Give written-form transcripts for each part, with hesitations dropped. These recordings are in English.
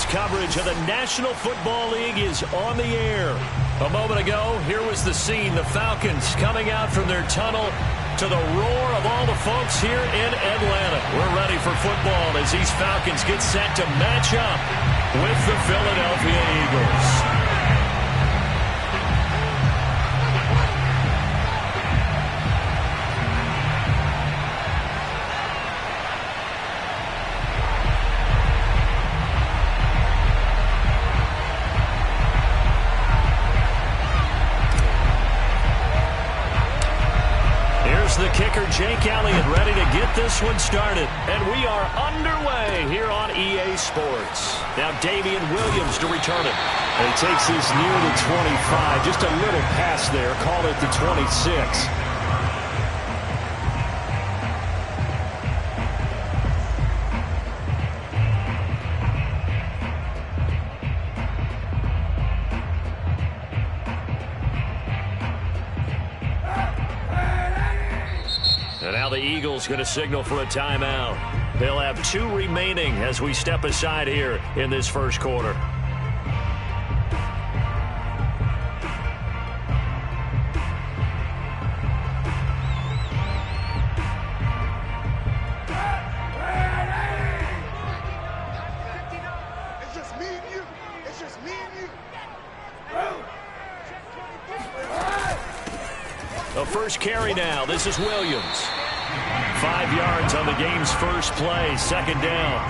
coverage of the National Football League is on the air. A moment ago, here was the scene. The Falcons coming out from their tunnel to the roar of all the folks here in Atlanta. We're ready for football as these Falcons get set to match up with the Philadelphia Eagles. The kicker, Jake Elliott, ready to get this one started. And we are underway here on EA Sports. Now Damian Williams to return it. And he takes this near the 25. Just a little pass there. Call it the 26. And now the Eagles going to signal for a timeout. They'll have 2 remaining as we step aside here in this first quarter. It's just me and you. It's just me and you. The first carry now. This is Williams. 5 yards on the game's first play. Second down.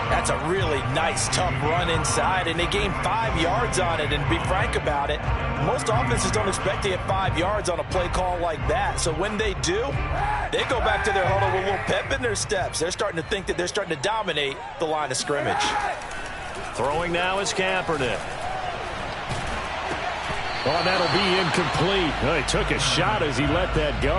That's a really nice, tough run inside, and they gained 5 yards on it. And to be frank about it, most offenses don't expect to get 5 yards on a play call like that. So when they do, they go back to their huddle with a little pep in their steps. They're starting to think that they're starting to dominate the line of scrimmage. Throwing now is Kaepernick. Oh, that'll be incomplete. Oh, he took a shot as he let that go.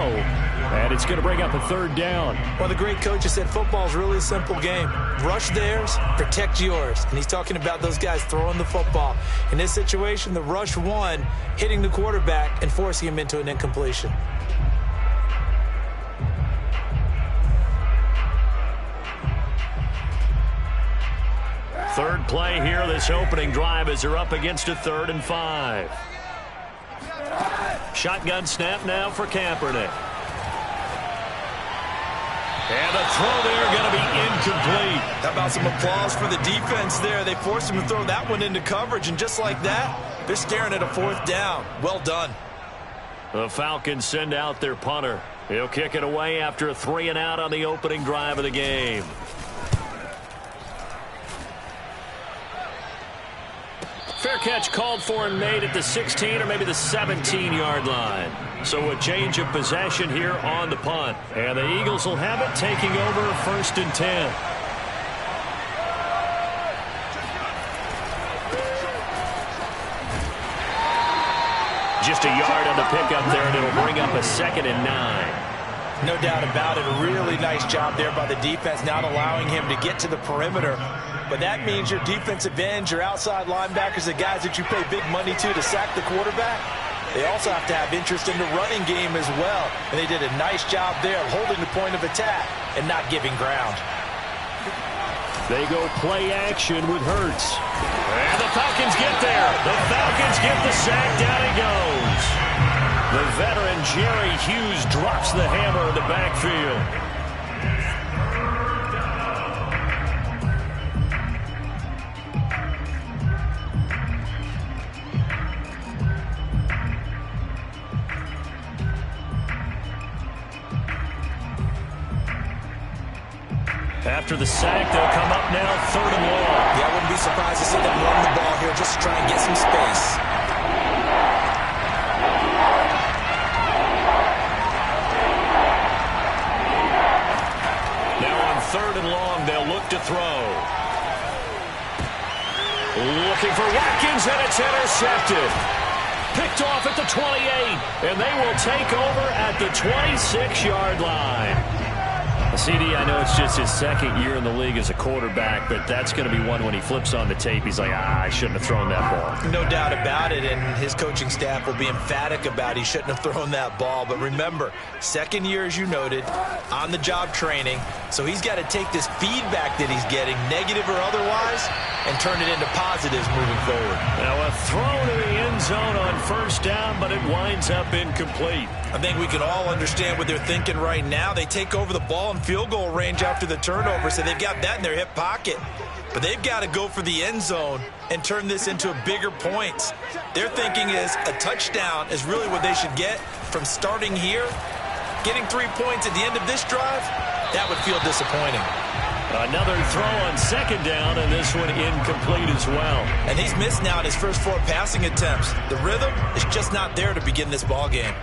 And it's going to bring up a third down. Well, the great coach has said football is really a simple game. Rush theirs, protect yours. And he's talking about those guys throwing the football. In this situation, the rush won, hitting the quarterback and forcing him into an incompletion. Third play here, this opening drive as they're up against a 3rd and 5. Shotgun snap now for Kaepernick. And the throw there going to be incomplete. How about some applause for the defense there? They forced him to throw that one into coverage, and just like that, they're staring at a 4th down. Well done. The Falcons send out their punter. He'll kick it away after a 3 and out on the opening drive of the game. Fair catch called for and made at the 16 or maybe the 17-yard line. So a change of possession here on the punt. And the Eagles will have it, taking over 1st and 10. Just a yard on the pickup there, and it'll bring up a 2nd and 9. No doubt about it. A really nice job there by the defense, not allowing him to get to the perimeter. But that means your defensive ends, your outside linebackers, the guys that you pay big money to sack the quarterback, they also have to have interest in the running game as well. And they did a nice job there of holding the point of attack and not giving ground. They go play action with Hurts. And the Falcons get there. The Falcons get the sack. Down he goes. The veteran Jerry Hughes drops the hammer in the backfield. After the sack, they'll come up now 3rd and long. Yeah, I wouldn't be surprised to see them run the ball here just to try and get some space. Now on 3rd and long, they'll look to throw. Looking for Watkins, and it's intercepted. Picked off at the 28, and they will take over at the 26-yard line. CD, I know it's just his 2nd year in the league as a quarterback, but that's going to be one when he flips on the tape. He's like, I shouldn't have thrown that ball. No doubt about it, and his coaching staff will be emphatic about he shouldn't have thrown that ball. But remember, 2nd year, as you noted, on-the-job training, So he's got to take this feedback that he's getting, negative or otherwise, and turn it into positives moving forward. Now a throw to the end zone on first down, but it winds up incomplete. I think we can all understand what they're thinking right now. They take over the ball in field goal range after the turnover, so they've got that in their hip pocket. But they've got to go for the end zone and turn this into a bigger points. Their thinking is a touchdown is really what they should get from starting here. Getting 3 points at the end of this drive, that would feel disappointing. Another throw on second down, and this one incomplete as well. And he's missed now in his first 4 passing attempts. The rhythm is just not there to begin this ball game.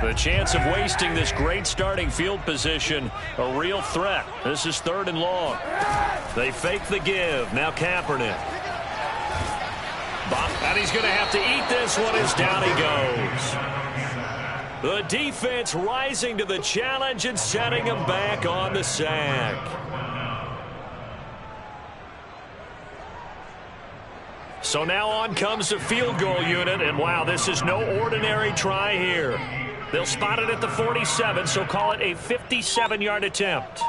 The chance of wasting this great starting field position, a real threat. This is 3rd and long. They fake the give. Now Kaepernick. And he's going to have to eat this one as down he goes. The defense rising to the challenge and setting him back on the sack. So now on comes the field goal unit, and wow, this is no ordinary try here. They'll spot it at the 47, so call it a 57-yard attempt.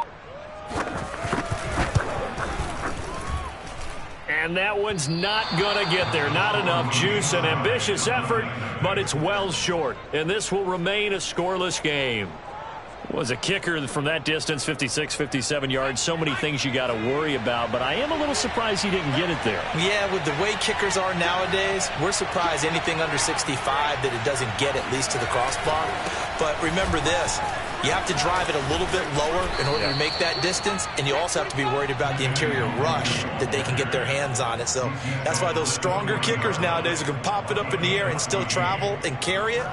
And that one's not going to get there. Not enough juice. An ambitious effort, but it's well short. And this will remain a scoreless game. Was a kicker from that distance, 56, 57 yards. So many things you got to worry about, but I am a little surprised he didn't get it there. Yeah, with the way kickers are nowadays, we're surprised anything under 65 that it doesn't get at least to the crossbar. But remember this, you have to drive it a little bit lower in order to make that distance, and you also have to be worried about the interior rush that they can get their hands on it. So that's why those stronger kickers nowadays who can pop it up in the air and still travel and carry it,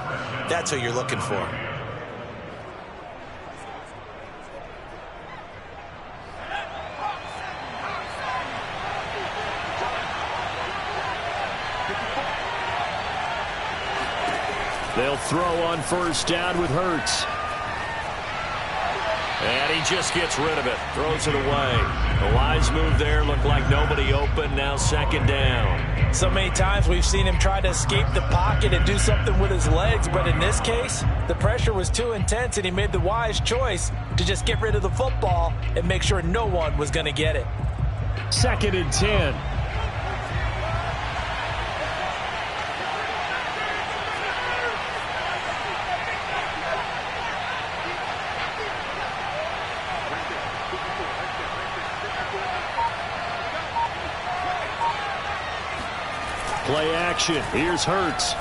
that's what you're looking for. They'll throw on first down with Hurts. And he just gets rid of it. Throws it away. The wise move there. Looked like nobody open. Now 2nd down. So many times we've seen him try to escape the pocket and do something with his legs. But in this case, the pressure was too intense, and he made the wise choice to just get rid of the football and make sure no one was going to get it. 2nd and 10. Play action. Here's Hurts.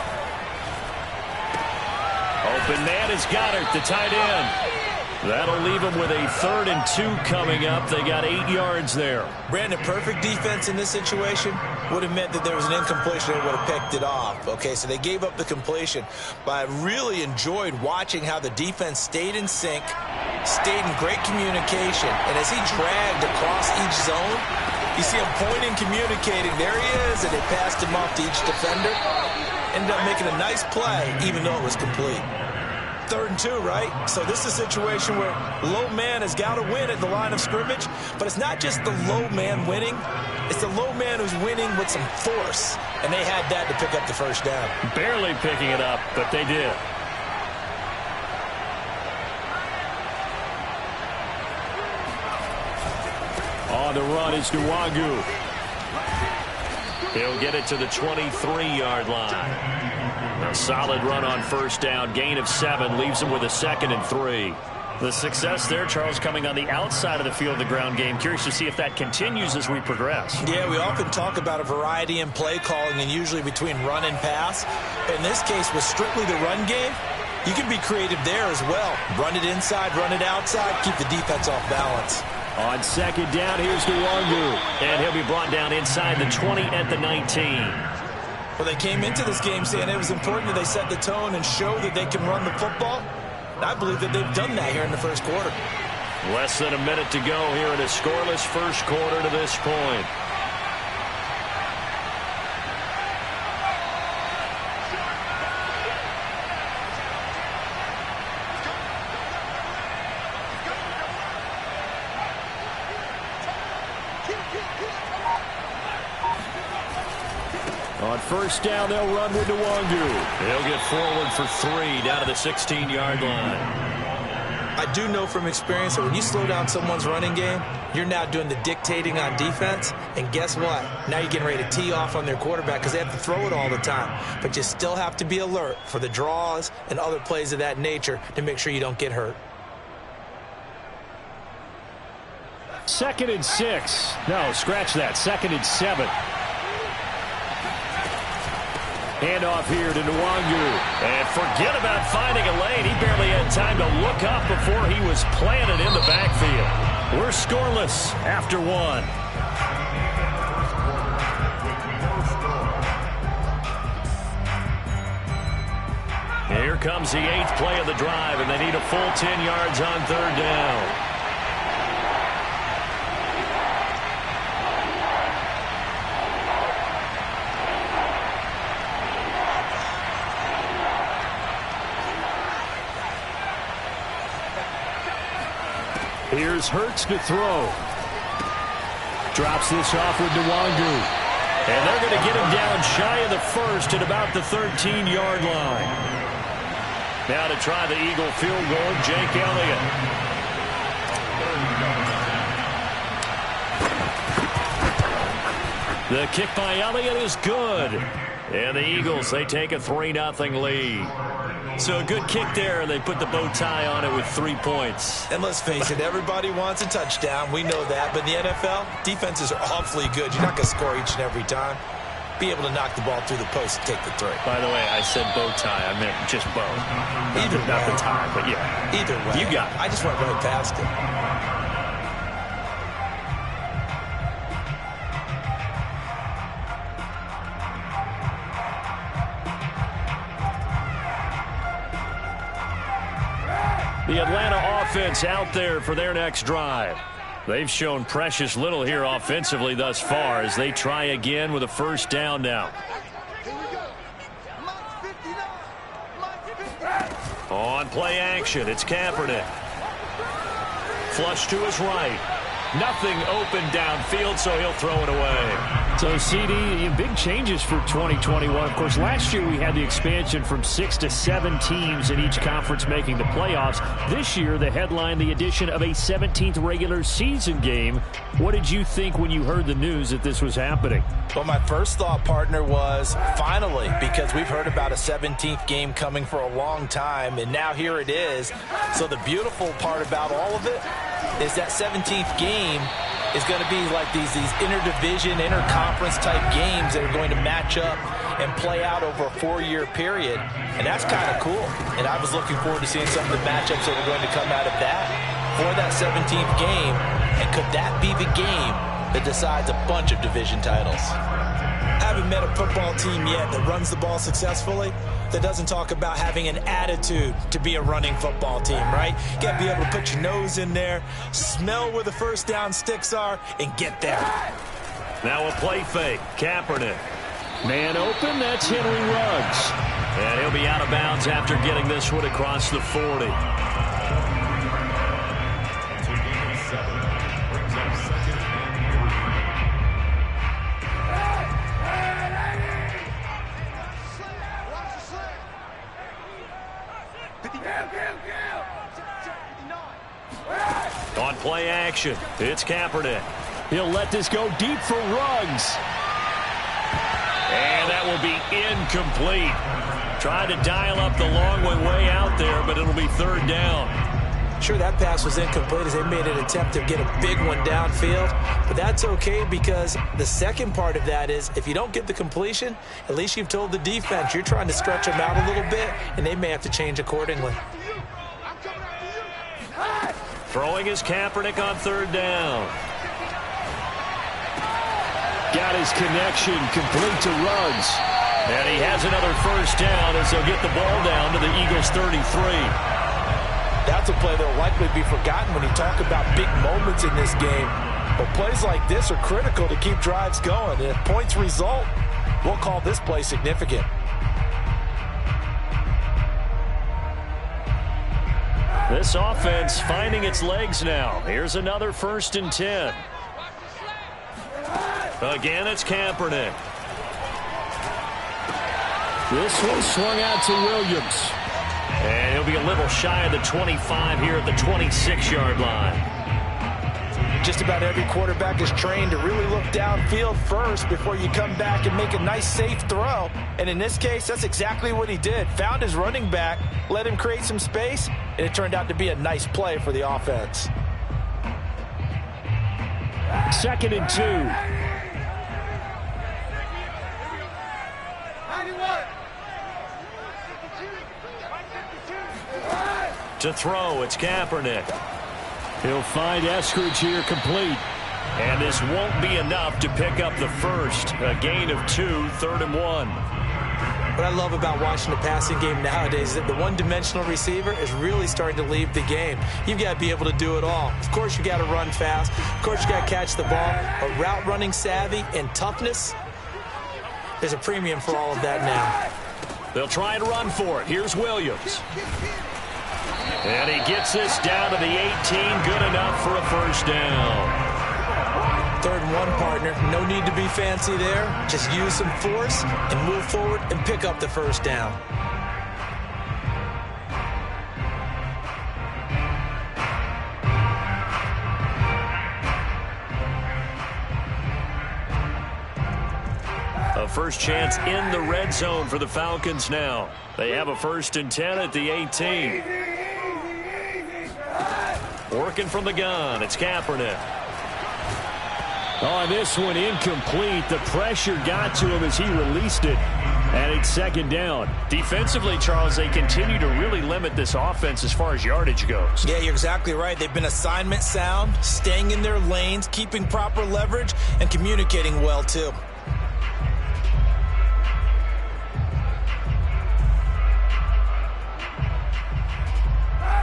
Open man is Goddard, the tight end. That'll leave them with a 3rd and 2 coming up. They got 8 yards there. Brandon, perfect defense in this situation would have meant that there was an incompletion. They would have picked it off. Okay, so they gave up the completion. But I really enjoyed watching how the defense stayed in sync, stayed in great communication. And as he dragged across each zone, you see him pointing, communicating. There he is, and they passed him off to each defender. Ended up making a nice play, even though it was complete. 3rd and 2, right? So this is a situation where low man has got to win at the line of scrimmage, but it's not just the low man winning. It's the low man who's winning with some force, and they had that to pick up the first down. Barely picking it up, but they did. On the run is Nwangu. He'll get it to the 23-yard line. A solid run on first down. Gain of 7 leaves him with a 2nd and 3. The success there, Charles, coming on the outside of the field, the ground game. Curious to see if that continues as we progress. Yeah, we often talk about a variety in play calling and usually between run and pass. In this case, with strictly the run game, you can be creative there as well. Run it inside, run it outside, keep the defense off balance. On 2nd down, here's Nwangu. And he'll be brought down inside the 20 at the 19. Well, they came into this game saying it was important that they set the tone and show that they can run the football. And I believe that they've done that here in the first quarter. Less than a minute to go here in a scoreless first quarter to this point. On first down, they'll run with Nwangu. He'll get forward for 3 down to the 16-yard line. I do know from experience that when you slow down someone's running game, you're now doing the dictating on defense. And guess what? Now you're getting ready to tee off on their quarterback because they have to throw it all the time. But you still have to be alert for the draws and other plays of that nature to make sure you don't get hurt. 2nd and 6. No, scratch that. 2nd and 7. Handoff here to Nwangu. And forget about finding a lane. He barely had time to look up before he was planted in the backfield. We're scoreless after 1. Here comes the 8th play of the drive, and they need a full 10 yards on 3rd down. Here's Hurts to throw. Drops this off with Nwangu. And they're going to get him down shy of the 1st at about the 13-yard line. Now to try the Eagle field goal, Jake Elliott. The kick by Elliott is good. And the Eagles, they take a 3-0 lead. So a good kick there, and they put the bow tie on it with 3 points. And let's face it, everybody wants a touchdown. We know that. But in the NFL, defenses are awfully good. You're not going to score each and every time. Be able to knock the ball through the post and take the 3. By the way, I said bow tie. I meant just bow. Either way. Not the tie, but yeah. Either way. You got it. I just went right past it. The Atlanta offense out there for their next drive. They've shown precious little here offensively thus far as they try again with a 1st down now. On play action, it's Kaepernick. Flush to his right. Nothing open downfield, so he'll throw it away. So, CD, big changes for 2021. Of course, last year we had the expansion from 6 to 7 teams in each conference making the playoffs. This year, the headline, the addition of a 17th regular season game. What did you think when you heard the news that this was happening? Well, my first thought, partner, was finally, because we've heard about a 17th game coming for a long time, and now here it is. So the beautiful part about all of it is that 17th game is going to be like these interdivision, interconference type games that are going to match up and play out over a 4-year period. And that's kind of cool. And I was looking forward to seeing some of the matchups that are going to come out of that for that 17th game. And could that be the game that decides a bunch of division titles? I haven't met a football team yet that runs the ball successfully that doesn't talk about having an attitude to be a running football team, right? You got to be able to put your nose in there, smell where the 1st down sticks are, and get there. Now a play fake. Kaepernick. Man open, that's Henry Ruggs. And he'll be out of bounds after getting this one across the 40. On play action, it's Kaepernick. He'll let this go deep for Ruggs. And that will be incomplete. Tried to dial up the long way out there, but it'll be 3rd down. Sure, that pass was incomplete as they made an attempt to get a big one downfield. But that's okay because the second part of that is if you don't get the completion, at least you've told the defense you're trying to stretch them out a little bit, and they may have to change accordingly. Throwing his Kaepernick on 3rd down. Got his connection complete to Ruggs. And he has another 1st down as they'll get the ball down to the Eagles' 33. That's a play that will likely be forgotten when you talk about big moments in this game. But plays like this are critical to keep drives going. And if points result, we'll call this play significant. This offense finding its legs now. Here's another 1st and 10. Again, it's Kaepernick. This one swung out to Williams. And he'll be a little shy of the 25 here at the 26-yard line. Just about every quarterback is trained to really look downfield first before you come back and make a nice, safe throw. And in this case, that's exactly what he did. Found his running back, let him create some space, and it turned out to be a nice play for the offense. 2nd and 2. To throw, it's Kaepernick. He'll find Eskridge here complete. And this won't be enough to pick up the first. A gain of 2, 3rd and 1. What I love about watching the passing game nowadays is that the one-dimensional receiver is really starting to leave the game. You've got to be able to do it all. Of course, you got to run fast. Of course, you got to catch the ball. But route running savvy and toughness, there's a premium for all of that now. They'll try and run for it. Here's Williams. And he gets this down to the 18. Good enough for a first down. 3rd and 1, partner. No need to be fancy there. Just use some force and move forward and pick up the first down. A first chance in the red zone for the Falcons now. They have a 1st and 10 at the 18. Working from the gun, it's Kaepernick. On this one, incomplete. The pressure got to him as he released it. And it's 2nd down. Defensively, Charles, they continue to really limit this offense as far as yardage goes. Yeah, you're exactly right. They've been assignment sound, staying in their lanes, keeping proper leverage, and communicating well, too.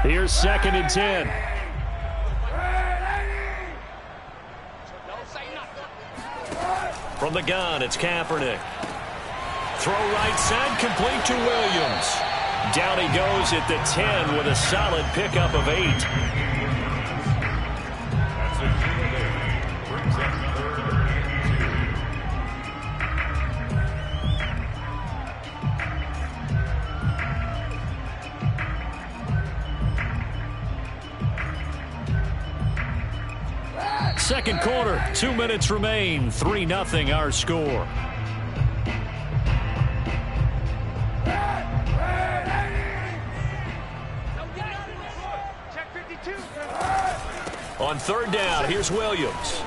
Here's 2nd and 10. From the gun, it's Kaepernick. Throw right side, complete to Williams. Down he goes at the 10 with a solid pickup of 8. Second quarter, 2 minutes remain. 3-0 our score. On 3rd down, here's Williams.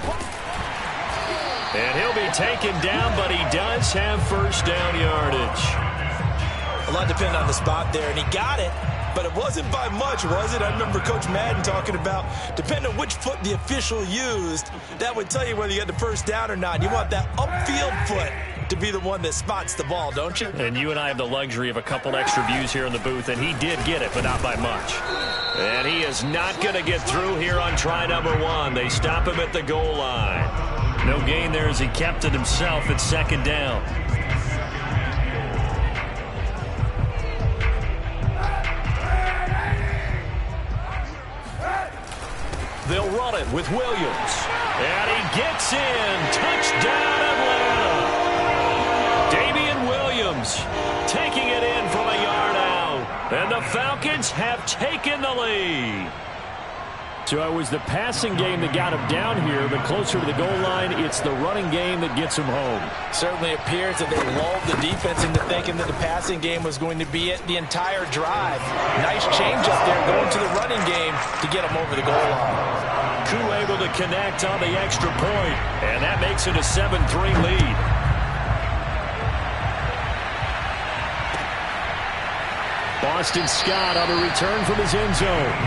And he'll be taken down, but he does have first down yardage. A lot depended on the spot there, and he got it. But it wasn't by much, was it? I remember Coach Madden talking about, depending on which foot the official used, that would tell you whether you had the first down or not. You want that upfield foot to be the one that spots the ball, don't you? And you and I have the luxury of a couple extra views here in the booth, and he did get it, but not by much. And he is not going to get through here on try number 1. They stop him at the goal line. No gain there as he kept it himself at 2nd down. They'll run it with Williams. And he gets in. Touchdown, Atlanta. Damian Williams taking it in from a yard out. And the Falcons have taken the lead. So it was the passing game that got him down here, but closer to the goal line, it's the running game that gets him home. Certainly appears that they lulled the defense into thinking that the passing game was going to be it the entire drive. Nice change up there going to the running game to get them over the goal line. Koo able to connect on the extra point, and that makes it a 7-3 lead. Boston Scott on the return from his end zone.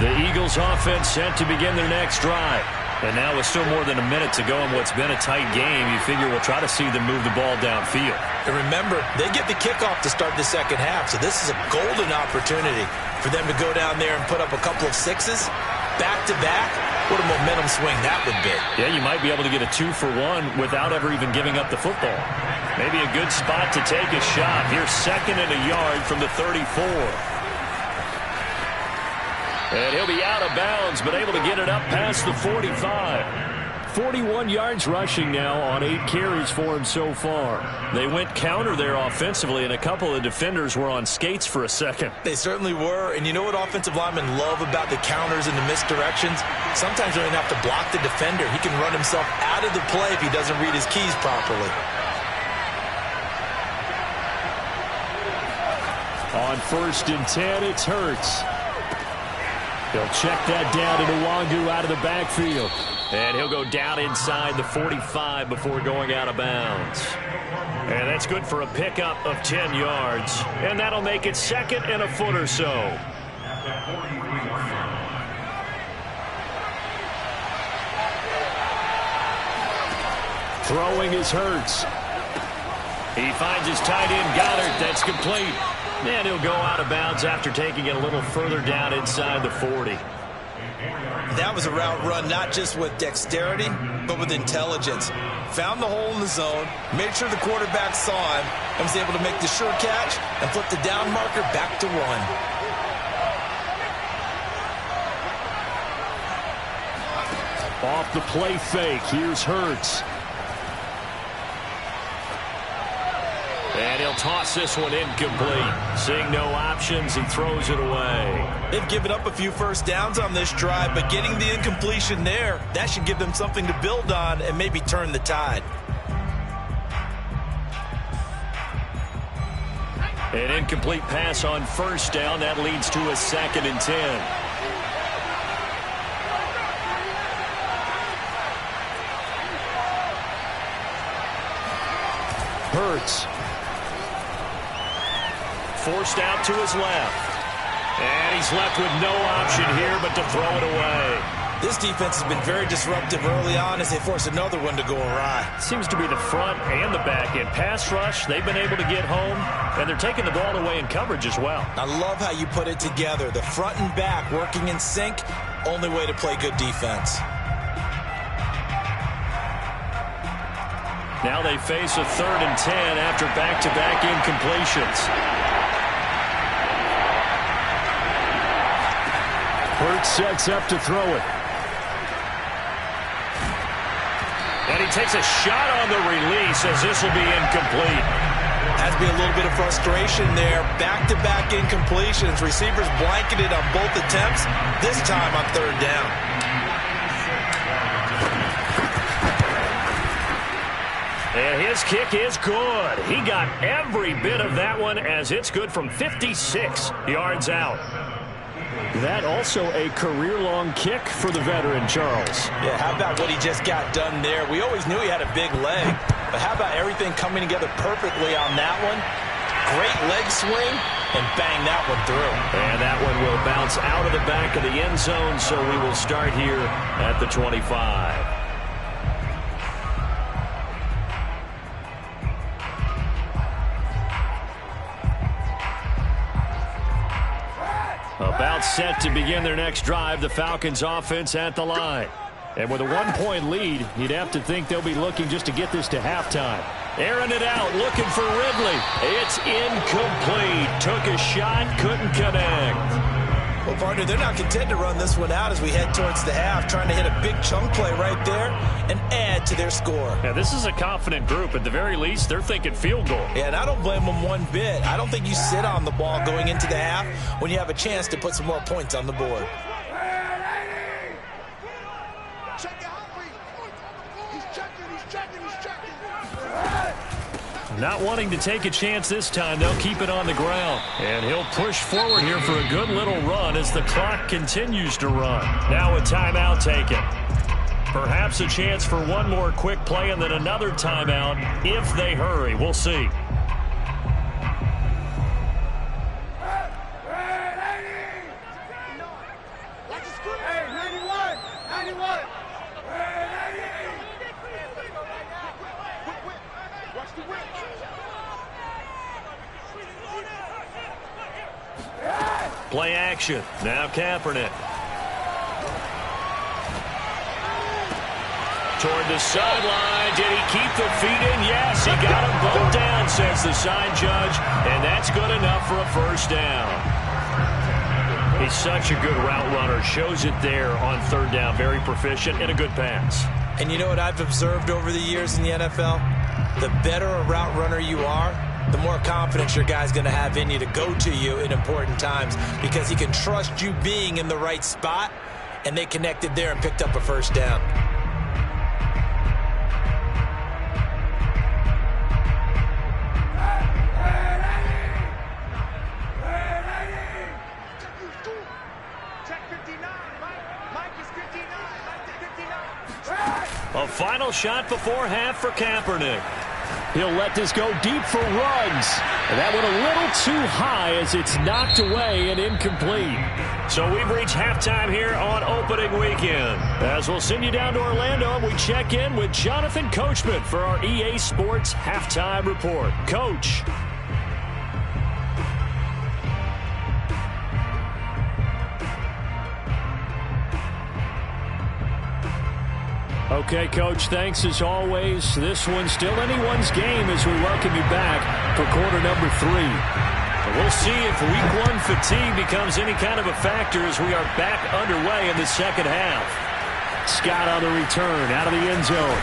The Eagles offense set to begin their next drive. And now with still more than a minute to go in what's been a tight game, you figure we'll try to see them move the ball downfield. And remember, they get the kickoff to start the second half, so this is a golden opportunity for them to go down there and put up a couple of sixes back-to-back. What a momentum swing that would be. Yeah, you might be able to get a 2-for-1 without ever even giving up the football. Maybe a good spot to take a shot. Here's 2nd and a yard from the 34. And he'll be out of bounds, but able to get it up past the 45. 41 yards rushing now on 8 carries for him so far. They went counter there offensively, and a couple of defenders were on skates for a second. They certainly were, and you know what offensive linemen love about the counters and the misdirections? Sometimes you don't even have to block the defender. He can run himself out of the play if he doesn't read his keys properly. On 1st and 10, it's Hurts. He'll check that down to Nwangu out of the backfield. And he'll go down inside the 45 before going out of bounds. And that's good for a pickup of 10 yards. And that'll make it 2nd and a foot or so. Throwing is Hurts. He finds his tight end Goddard. That's complete. And he'll go out of bounds after taking it a little further down inside the 40. That was a route run not just with dexterity, but with intelligence. Found the hole in the zone, made sure the quarterback saw him, and was able to make the sure catch and flip the down marker back to 1. Off the play fake, here's Hurts. And he'll toss this one incomplete. Seeing no options, he throws it away. They've given up a few first downs on this drive, but getting the incompletion there, that should give them something to build on and maybe turn the tide. An incomplete pass on 1st down. That leads to a 2nd and 10. Hurts. Forced out to his left. And he's left with no option here but to throw it away. This defense has been very disruptive early on as they force another one to go awry. Seems to be the front and the back end. Pass rush, they've been able to get home, and they're taking the ball away in coverage as well. I love how you put it together. The front and back working in sync, only way to play good defense. Now they face a 3rd and 10 after back-to-back incompletions. Hurts sets up to throw it. And he takes a shot on the release as this will be incomplete. Has to be a little bit of frustration there. Back-to-back incompletions. Receivers blanketed on both attempts, this time on 3rd down. And his kick is good. He got every bit of that one as it's good from 56 yards out. That also a career-long kick for the veteran, Charles. Yeah, how about what he just got done there? We always knew he had a big leg, but how about everything coming together perfectly on that one? Great leg swing, and bang that one through. And that one will bounce out of the back of the end zone, so we will start here at the 25. About set to begin their next drive, the Falcons offense at the line. And with a 1-point lead, you'd have to think they'll be looking just to get this to halftime. Airing it out, looking for Ridley. It's incomplete. Took a shot, couldn't connect. Well, partner, they're not content to run this one out as we head towards the half, trying to hit a big chunk play right there and add to their score. Yeah, this is a confident group. At the very least, they're thinking field goal. Yeah, and I don't blame them one bit. I don't think you sit on the ball going into the half when you have a chance to put some more points on the board. Not wanting to take a chance this time, they'll keep it on the ground. And he'll push forward here for a good little run as the clock continues to run. Now a timeout taken. Perhaps a chance for one more quick play and then another timeout if they hurry. We'll see. Play action. Now Kaepernick. Toward the sideline. Did he keep the feet in? Yes, he got them both down, says the side judge. And that's good enough for a first down. He's such a good route runner. Shows it there on third down. Very proficient and a good pass. And you know what I've observed over the years in the NFL? The better a route runner you are, the more confidence your guy's going to have in you to go to you in important times because he can trust you being in the right spot, and they connected there and picked up a first down. A final shot before half for Kaepernick. He'll let this go deep for Ruggs. And that went a little too high as it's knocked away and incomplete. So we've reached halftime here on opening weekend. As we'll send you down to Orlando, and we check in with Jonathan Coachman for our EA Sports Halftime Report. Coach. Okay, Coach, thanks as always. This one's still anyone's game as we welcome you back for quarter number 3. We'll see if week 1 fatigue becomes any kind of a factor as we are back underway in the second half. Scott on the return out of the end zone.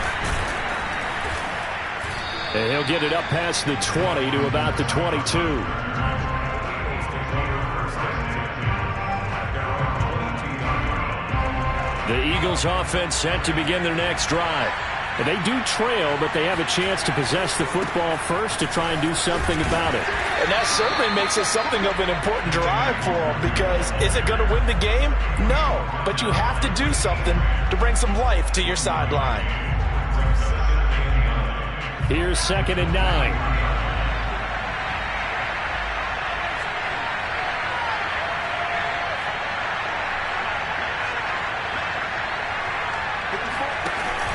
And he'll get it up past the 20 to about the 22. The Eagles offense set to begin their next drive. And they do trail, but they have a chance to possess the football first to try and do something about it. And that certainly makes it something of an important drive for them, because is it going to win the game? No, but you have to do something to bring some life to your sideline. Here's 2nd and 9.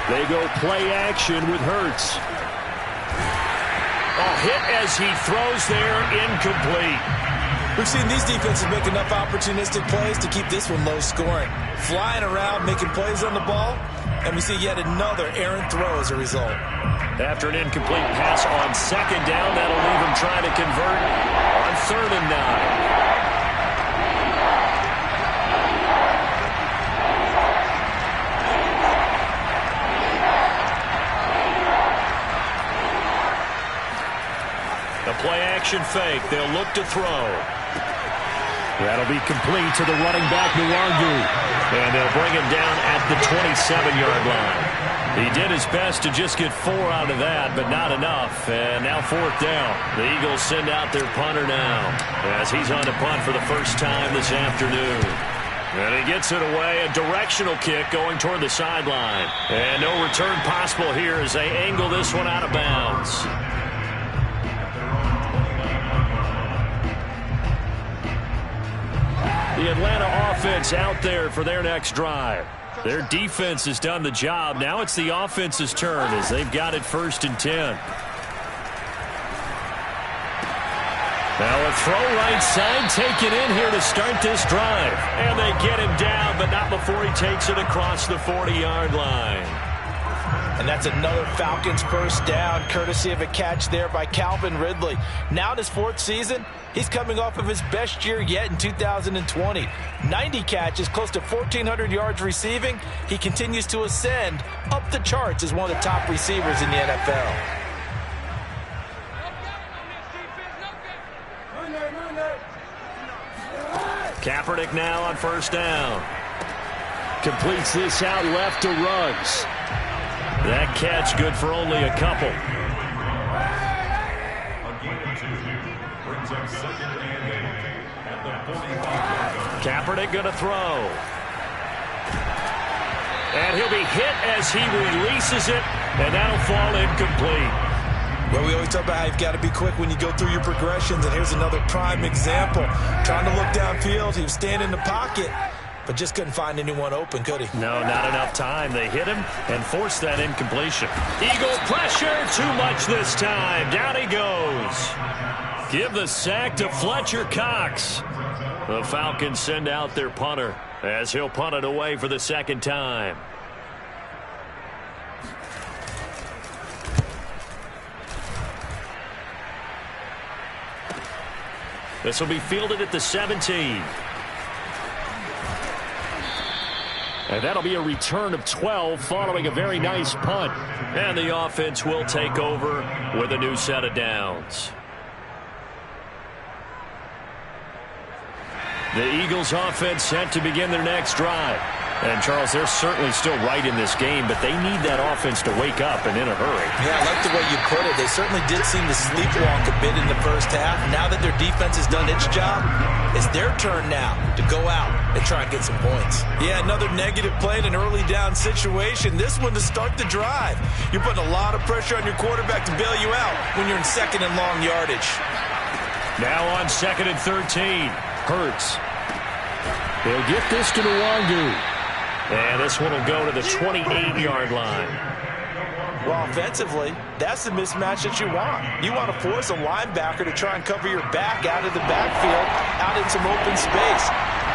They go play action with Hurts. A hit as he throws there, incomplete. We've seen these defenses make enough opportunistic plays to keep this one low scoring. Flying around, making plays on the ball, and we see yet another errant throw as a result. After an incomplete pass on 2nd down, that'll leave him trying to convert on 3rd and 9. Play-action fake. They'll look to throw. That'll be complete to the running back, Nwangu. And they'll bring him down at the 27-yard line. He did his best to just get 4 out of that, but not enough. And now 4th down. The Eagles send out their punter now, as he's on the punt for the first time this afternoon. And he gets it away, a directional kick going toward the sideline. And no return possible here as they angle this one out of bounds. The Atlanta offense out there for their next drive. Their defense has done the job. Now it's the offense's turn as they've got it 1st and 10. Now a throw right side taken in here to start this drive. And they get him down, but not before he takes it across the 40-yard line. And that's another Falcons first down, courtesy of a catch there by Calvin Ridley. Now in his 4th season, he's coming off of his best year yet in 2020. 90 catches, close to 1,400 yards receiving. He continues to ascend up the charts as one of the top receivers in the NFL. Kaepernick now on 1st down. Completes this out left to Ruggs. That catch good for only a couple. Kaepernick going to throw. And he'll be hit as he releases it, and that'll fall incomplete. Well, we always talk about how you've got to be quick when you go through your progressions, and here's another prime example. Trying to look downfield, he was standing in the pocket, but just couldn't find anyone open, could he? No, not enough time. They hit him and forced that incompletion. Eagle pressure, too much this time. Down he goes. Give the sack to Fletcher Cox. The Falcons send out their punter as he'll punt it away for the 2nd time. This will be fielded at the 17. And that'll be a return of 12 following a very nice punt. And the offense will take over with a new set of downs. The Eagles offense set to begin their next drive. And, Charles, they're certainly still right in this game, but they need that offense to wake up and in a hurry. Yeah, I like the way you put it. They certainly did seem to sleepwalk a bit in the first half. Now that their defense has done its job, it's their turn now to go out and try and get some points. Yeah, another negative play in an early down situation. This one to start the drive. You're putting a lot of pressure on your quarterback to bail you out when you're in second and long yardage. Now on 2nd and 13. Hurts. They'll get this to Nwangu. And this one will go to the 28-yard line. Well, offensively, that's the mismatch that you want. You want to force a linebacker to try and cover your back out of the backfield, out in some open space.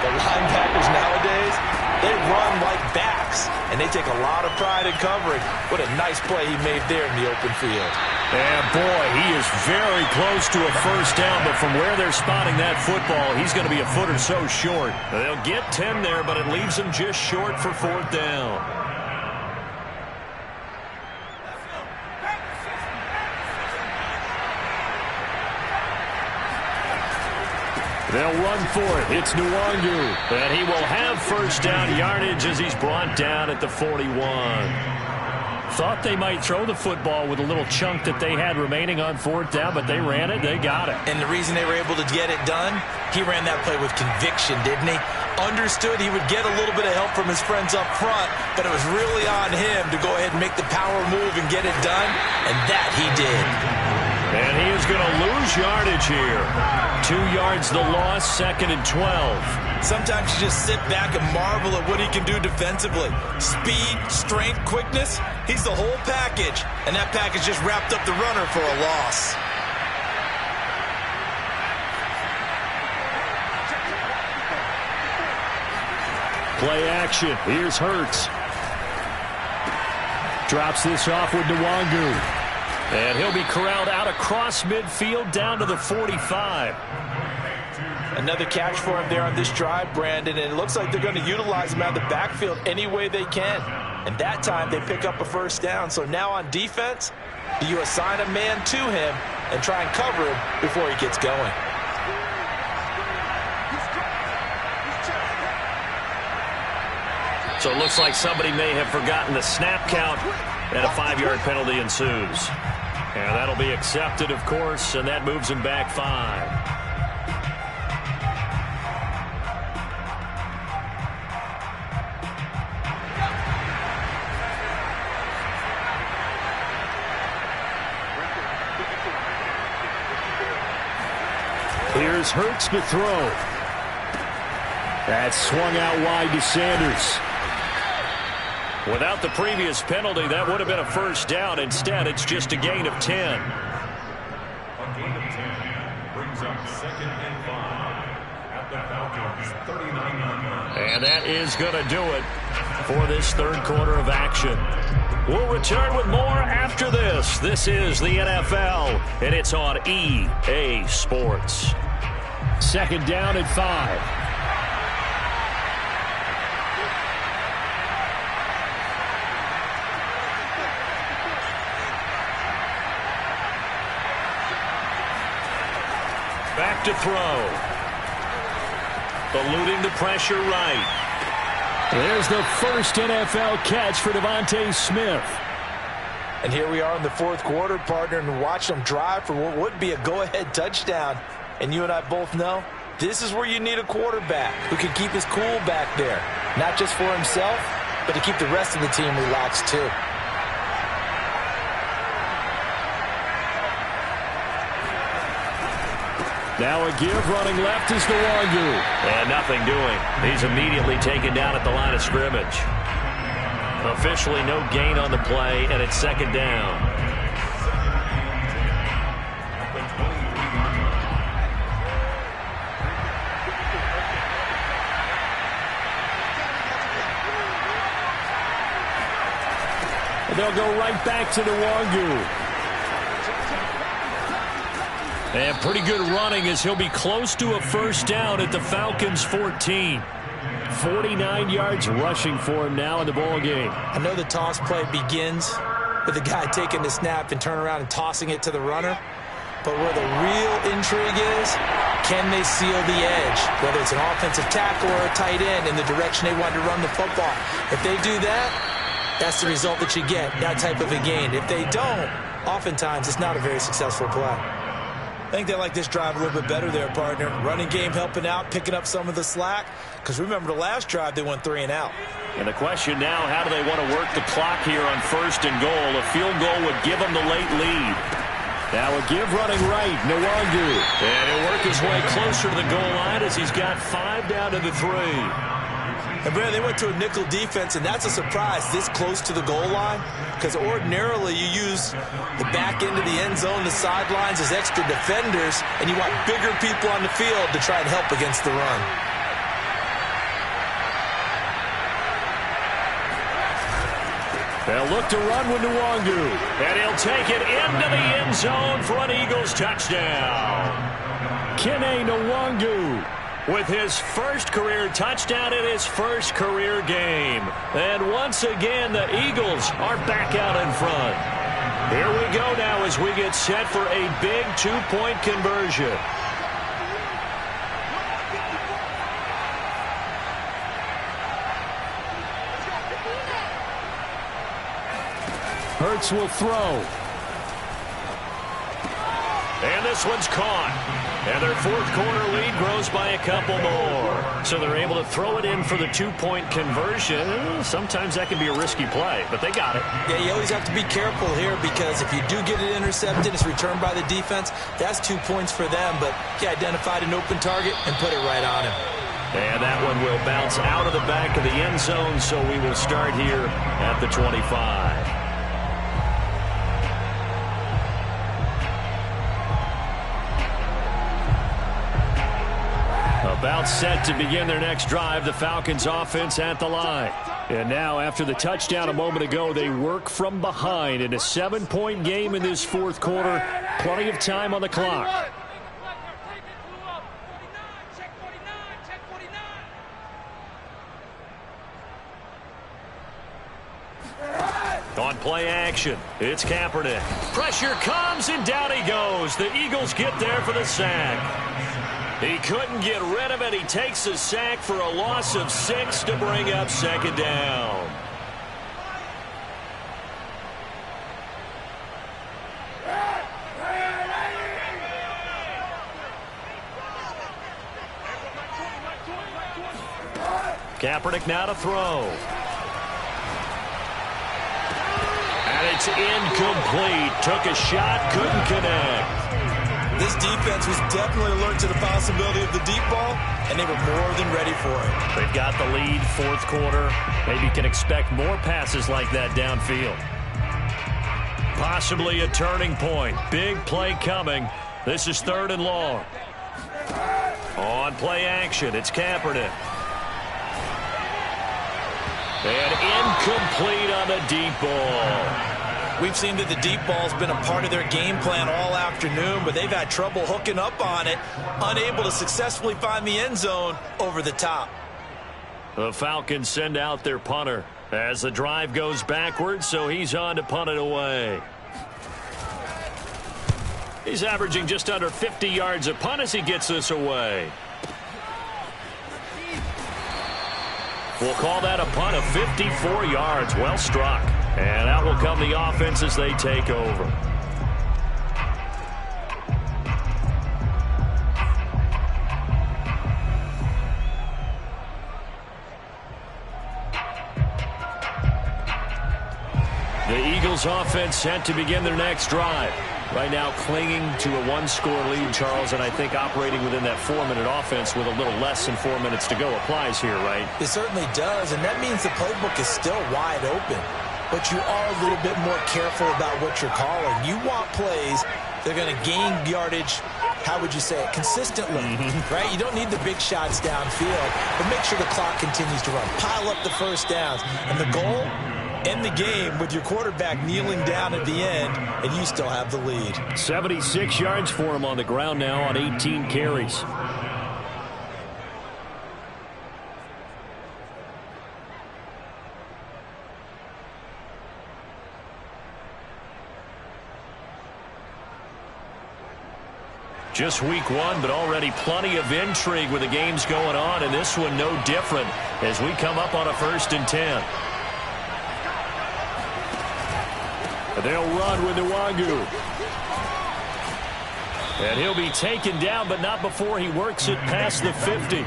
The linebackers nowadays, they run like backs, and they take a lot of pride in covering. What a nice play he made there in the open field. And, boy, he is very close to a first down, but from where they're spotting that football, he's going to be a foot or so short. They'll get 10 there, but it leaves them just short for 4th down. They'll run for it. It's Nwangu. And he will have first down yardage as he's brought down at the 41. Thought they might throw the football with a little chunk that they had remaining on 4th down, but they ran it. They got it. And the reason they were able to get it done, he ran that play with conviction, didn't he? Understood he would get a little bit of help from his friends up front, but it was really on him to go ahead and make the power move and get it done, and that he did. And he is going to lose yardage here. 2 yards the loss, 2nd and 12. Sometimes you just sit back and marvel at what he can do defensively. Speed, strength, quickness, he's the whole package. And that package just wrapped up the runner for a loss. Play action. Here's Hurts. Drops this off with Nwangu. And he'll be corralled out across midfield down to the 45. Another catch for him there on this drive, Brandon, and it looks like they're going to utilize him out of the backfield any way they can. And that time they pick up a first down. So now on defense, do you assign a man to him and try and cover him before he gets going? So it looks like somebody may have forgotten the snap count, and a 5-yard penalty ensues. And that'll be accepted, of course, and that moves him back 5. Here's Hurts to throw. That's swung out wide to Sanders. Without the previous penalty, that would have been a first down. Instead, it's just a gain of 10. A gain of 10 brings up 2nd and 5 at the Falcons' 39-yard line. And that is going to do it for this third quarter of action. We'll return with more after this. This is the NFL, and it's on EA Sports. 2nd down and 5. Back to throw. Eluding the pressure right. There's the first NFL catch for Devontae Smith. And here we are in the fourth quarter, partner, and watch them drive for what would be a go-ahead touchdown. And you and I both know this is where you need a quarterback who can keep his cool back there. Not just for himself, but to keep the rest of the team relaxed too. Now a give running left is Nwangu. And nothing doing. He's immediately taken down at the line of scrimmage. Officially no gain on the play, and it's 2nd down. And they'll go right back to Nwangu. And pretty good running as he'll be close to a first down at the Falcons' 14. 49 yards rushing for him now in the ball game. I know the toss play begins with the guy taking the snap and turning around and tossing it to the runner. But where the real intrigue is, can they seal the edge, whether it's an offensive tackle or a tight end, in the direction they want to run the football? If they do that, that's the result that you get, that type of a gain. If they don't, oftentimes it's not a very successful play. I think they like this drive a little bit better there, partner. Running game helping out, picking up some of the slack. Because remember, the last drive, they went 3 and out. And the question now, how do they want to work the clock here on 1st and goal? A field goal would give them the late lead. Now a give running right, Nwangu. And he'll work his way closer to the goal line as he's got 5 down to the 3. And Brad, they went to a nickel defense, and that's a surprise this close to the goal line, because ordinarily you use the back end of the end zone, the sidelines as extra defenders, and you want bigger people on the field to try and help against the run. They'll look to run with Nwangu, and he'll take it into the end zone for an Eagles touchdown. Kene Nwangu with his first career touchdown in his first career game. And once again, the Eagles are back out in front. Here we go now as we get set for a big 2-point conversion. Hurts will throw. And this one's caught. And their 4th quarter lead grows by a couple more. So they're able to throw it in for the 2-point conversion. Sometimes that can be a risky play, but they got it. Yeah, you always have to be careful here, because if you do get it intercepted, it's returned by the defense, that's 2 points for them. But he identified an open target and put it right on him. And that one will bounce out of the back of the end zone, so we will start here at the 25. About set to begin their next drive, the Falcons offense at the line. And now, after the touchdown a moment ago, they work from behind in a 7-point game in this 4th quarter. Plenty of time on the clock. On play action, it's Kaepernick. Pressure comes, and down he goes. The Eagles get there for the sack. He couldn't get rid of it. He takes a sack for a loss of 6 to bring up 2nd down. Kaepernick now to throw. And it's incomplete. Took a shot, couldn't connect. This defense was definitely alert to the possibility of the deep ball, and they were more than ready for it. They've got the lead, 4th quarter. Maybe can expect more passes like that downfield. Possibly a turning point. Big play coming. This is 3rd and long. On play action, it's Kaepernick. And incomplete on the deep ball. We've seen that the deep ball's been a part of their game plan all afternoon, but they've had trouble hooking up on it, unable to successfully find the end zone over the top. The Falcons send out their punter as the drive goes backwards, so he's on to punt it away. He's averaging just under 50 yards a punt as he gets this away. We'll call that a punt of 54 yards. Well struck. And out will come the offense as they take over. The Eagles offense set to begin their next drive. Right now clinging to a 1-score lead, Charles, and I think operating within that 4-minute offense with a little less than 4 minutes to go applies here, right? It certainly does, and that means the playbook is still wide open. But you are a little bit more careful about what you're calling. You want plays that are going to gain yardage, how would you say it, consistently, right? You don't need the big shots downfield, but make sure the clock continues to run. Pile up the first downs. And the goal, end the game with your quarterback kneeling down at the end, and you still have the lead. 76 yards for him on the ground now on 18 carries. Just week one, but already plenty of intrigue with the games going on, and this one no different as we come up on a 1st and 10. They'll run with Nwangu. And he'll be taken down, but not before he works it past the 50.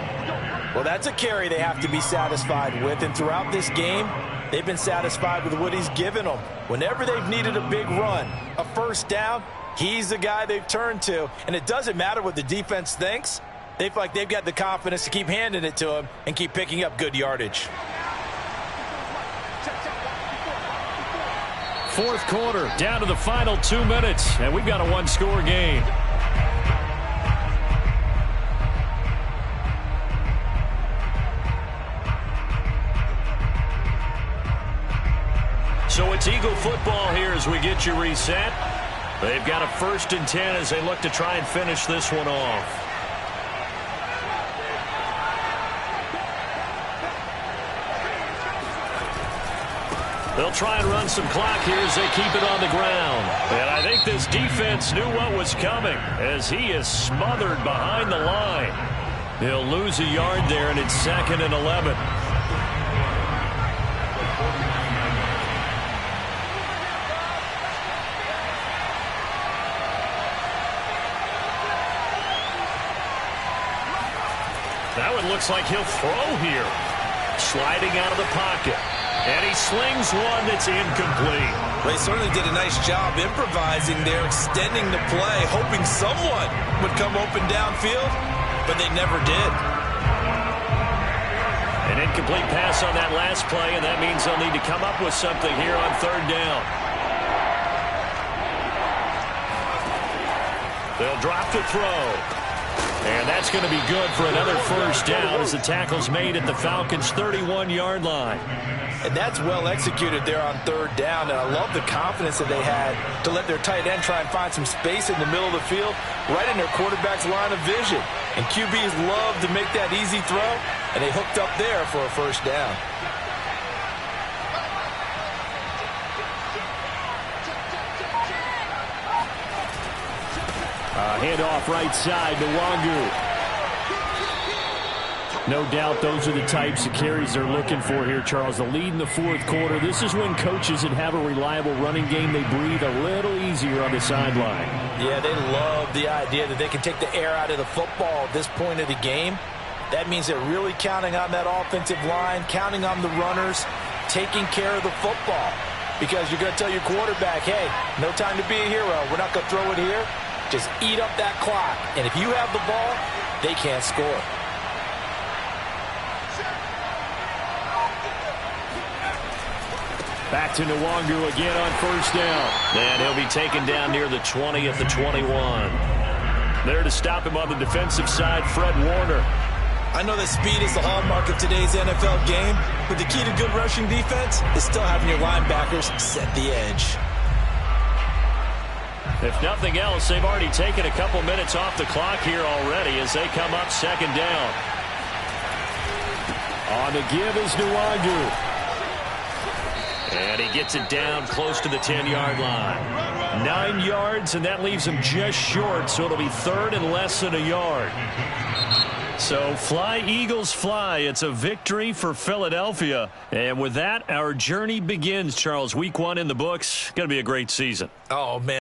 Well, that's a carry they have to be satisfied with, and throughout this game, they've been satisfied with what he's given them. Whenever they've needed a big run, a 1st down, he's the guy they've turned to. And it doesn't matter what the defense thinks. They feel like they've got the confidence to keep handing it to him and keep picking up good yardage. 4th quarter, down to the final 2 minutes, and we've got a 1-score game. So it's Eagle football here as we get you reset. They've got a 1st and 10 as they look to try and finish this one off. They'll try and run some clock here as they keep it on the ground. And I think this defense knew what was coming as he is smothered behind the line. He'll lose a yard there, and it's 2nd and 11. That one looks like he'll throw here. Sliding out of the pocket. And he slings one that's incomplete. They certainly did a nice job improvising there, extending the play, hoping someone would come open downfield, but they never did. An incomplete pass on that last play, and that means they'll need to come up with something here on 3rd down. They'll drop the throw. And that's going to be good for another 1st down as the tackle's made at the Falcons' 31-yard line. And that's well executed there on 3rd down, and I love the confidence that they had to let their tight end try and find some space in the middle of the field, right in their quarterback's line of vision. And QBs love to make that easy throw, and they hooked up there for a 1st down. Handoff right side to Nwangu. No doubt those are the types of carries they're looking for here, Charles. The lead in the 4th quarter. This is when coaches that have a reliable running game, they breathe a little easier on the sideline. Yeah, they love the idea that they can take the air out of the football at this point of the game. That means they're really counting on that offensive line, counting on the runners, taking care of the football. Because you're going to tell your quarterback, hey, no time to be a hero. We're not going to throw it here. Just eat up that clock. And if you have the ball, they can't score. Back to Nwangu again on 1st down. And he'll be taken down near the 20 at the 21. There to stop him on the defensive side, Fred Warner. I know that speed is the hallmark of today's NFL game, but the key to good rushing defense is still having your linebackers set the edge. If nothing else, they've already taken a couple minutes off the clock here already as they come up 2nd down. On the give is Nwangu. And he gets it down close to the 10-yard line. 9 yards, and that leaves him just short, so it'll be 3rd and less than a yard. So fly, Eagles, fly. It's a victory for Philadelphia. And with that, our journey begins, Charles. Week 1 in the books. Going to be a great season. Oh, man.